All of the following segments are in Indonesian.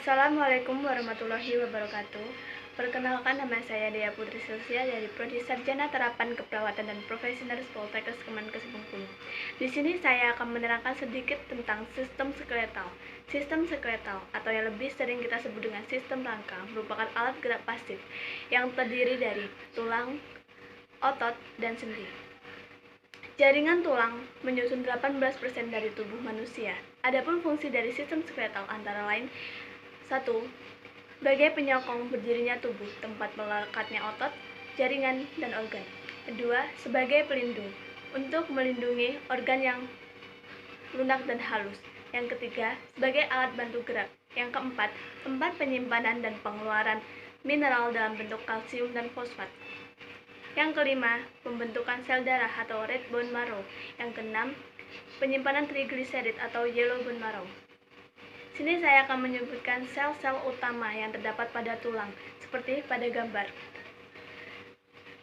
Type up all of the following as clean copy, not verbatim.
Assalamualaikum warahmatullahi wabarakatuh. Perkenalkan, nama saya Dea Putri Sylvia dari Prodi Sarjana Terapan Keperawatan dan Profesional Poltekkes Kemenkes Bengkulu. Di sini saya akan menerangkan sedikit tentang sistem skeletal. Sistem skeletal, atau yang lebih sering kita sebut dengan sistem rangka, merupakan alat gerak pasif yang terdiri dari tulang, otot, dan sendi. Jaringan tulang menyusun 18% dari tubuh manusia. Adapun fungsi dari sistem skeletal antara lain: 1. Sebagai penyokong berdirinya tubuh, tempat melekatnya otot, jaringan, dan organ. 2. Sebagai pelindung, untuk melindungi organ yang lunak dan halus. Yang ketiga, sebagai alat bantu gerak. Yang keempat, tempat penyimpanan dan pengeluaran mineral dalam bentuk kalsium dan fosfat. Yang kelima, pembentukan sel darah atau red bone marrow. Yang keenam, penyimpanan trigliserid atau yellow bone marrow. Sini saya akan menyebutkan sel-sel utama yang terdapat pada tulang, seperti pada gambar.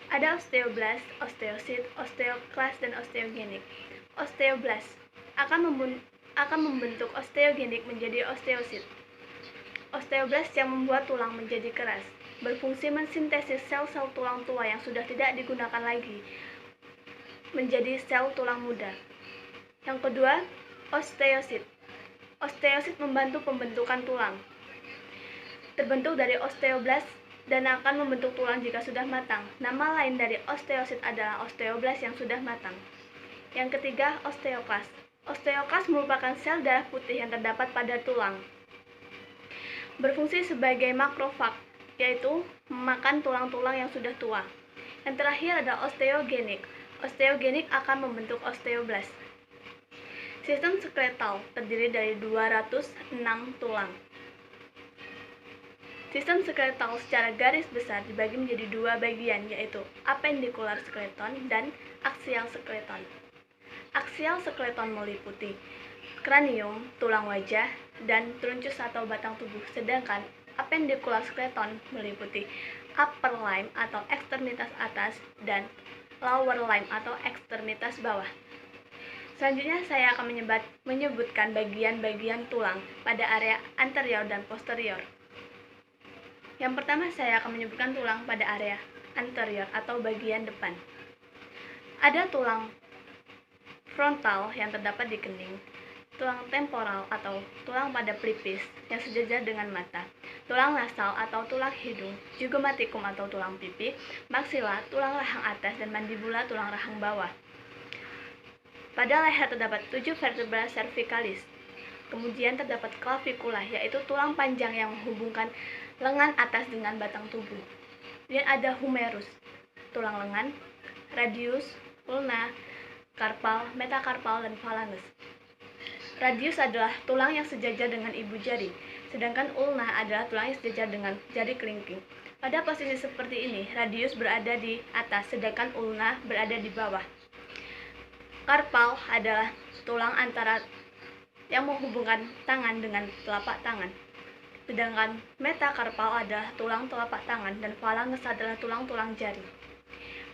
Ada osteoblast, osteosit, osteoklas, dan osteogenik. Osteoblast akan membentuk osteogenik menjadi osteosit. Osteoblast yang membuat tulang menjadi keras, berfungsi mensintesis sel-sel tulang tua yang sudah tidak digunakan lagi menjadi sel tulang muda. Yang kedua, osteosit. Osteosit membantu pembentukan tulang. Terbentuk dari osteoblast dan akan membentuk tulang jika sudah matang. Nama lain dari osteosit adalah osteoblast yang sudah matang. Yang ketiga, osteoklas. Osteoklas merupakan sel darah putih yang terdapat pada tulang. Berfungsi sebagai makrofag, yaitu memakan tulang-tulang yang sudah tua. Yang terakhir ada osteogenik. Osteogenik akan membentuk osteoblast. Sistem skeletal terdiri dari 206 tulang. Sistem skeletal secara garis besar dibagi menjadi dua bagian, yaitu appendicular skeleton dan axial skeleton. Axial skeleton meliputi kranium, tulang wajah, dan truncus atau batang tubuh, sedangkan appendicular skeleton meliputi upper limb atau ekstremitas atas dan lower limb atau ekstremitas bawah. Selanjutnya saya akan menyebutkan bagian-bagian tulang pada area anterior dan posterior. Yang pertama, saya akan menyebutkan tulang pada area anterior atau bagian depan. Ada tulang frontal yang terdapat di kening, tulang temporal atau tulang pada pelipis yang sejajar dengan mata, tulang nasal atau tulang hidung, zygomatikum atau tulang pipi, maksila, tulang rahang atas, dan mandibula, tulang rahang bawah. Pada leher terdapat 7 vertebra cervicalis. Kemudian terdapat clavicula, yaitu tulang panjang yang menghubungkan lengan atas dengan batang tubuh. Kemudian ada humerus, tulang lengan, radius, ulna, karpal, metakarpal, dan phalanges. Radius adalah tulang yang sejajar dengan ibu jari, sedangkan ulna adalah tulang yang sejajar dengan jari kelingking. Pada posisi seperti ini, radius berada di atas, sedangkan ulna berada di bawah. Karpal adalah tulang antara yang menghubungkan tangan dengan telapak tangan. Sedangkan metakarpal adalah tulang telapak tangan dan phalanges adalah tulang-tulang jari.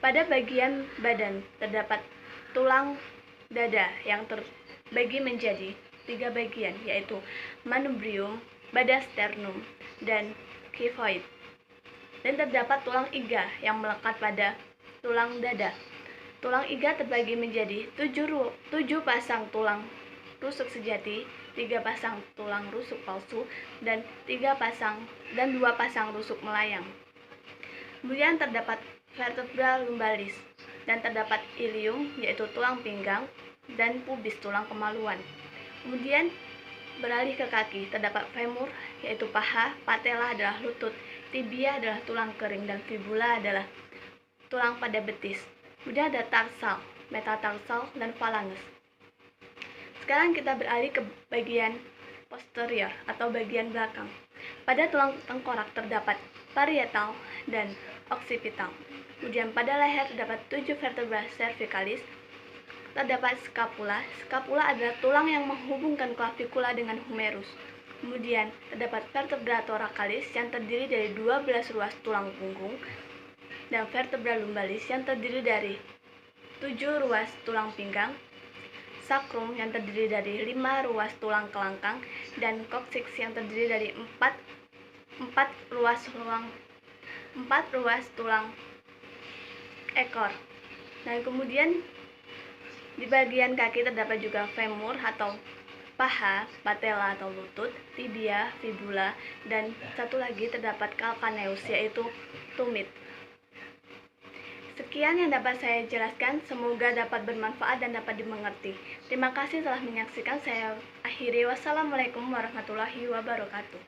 Pada bagian badan terdapat tulang dada yang terbagi menjadi 3 bagian, yaitu manubrium, badan sternum, dan kyphoid. Dan terdapat tulang iga yang melekat pada tulang dada. Tulang iga terbagi menjadi 7 pasang tulang rusuk sejati, 3 pasang tulang rusuk palsu, dan 2 pasang rusuk melayang. Kemudian terdapat vertebra lumbalis, dan terdapat ilium, yaitu tulang pinggang, dan pubis, tulang kemaluan. Kemudian beralih ke kaki, terdapat femur, yaitu paha, patella adalah lutut, tibia adalah tulang kering, dan fibula adalah tulang pada betis. Kemudian ada tarsal, metatarsal, dan phalanges. Sekarang kita beralih ke bagian posterior atau bagian belakang. Pada tulang tengkorak terdapat parietal dan occipital. Kemudian pada leher terdapat 7 vertebra cervicalis. Terdapat scapula. Scapula adalah tulang yang menghubungkan clavicula dengan humerus. Kemudian terdapat vertebra thoracalis yang terdiri dari 12 ruas tulang punggung, dan vertebra lumbalis yang terdiri dari 7 ruas tulang pinggang, sacrum yang terdiri dari 5 ruas tulang kelangkang, dan coccyx yang terdiri dari 4 ruas tulang ekor. Dan kemudian di bagian kaki terdapat juga femur atau paha, patella atau lutut, tibia, fibula, dan satu lagi terdapat calcaneus yaitu tumit. Sekian yang dapat saya jelaskan, semoga dapat bermanfaat dan dapat dimengerti. Terima kasih telah menyaksikan, saya akhiri. Wassalamualaikum warahmatullahi wabarakatuh.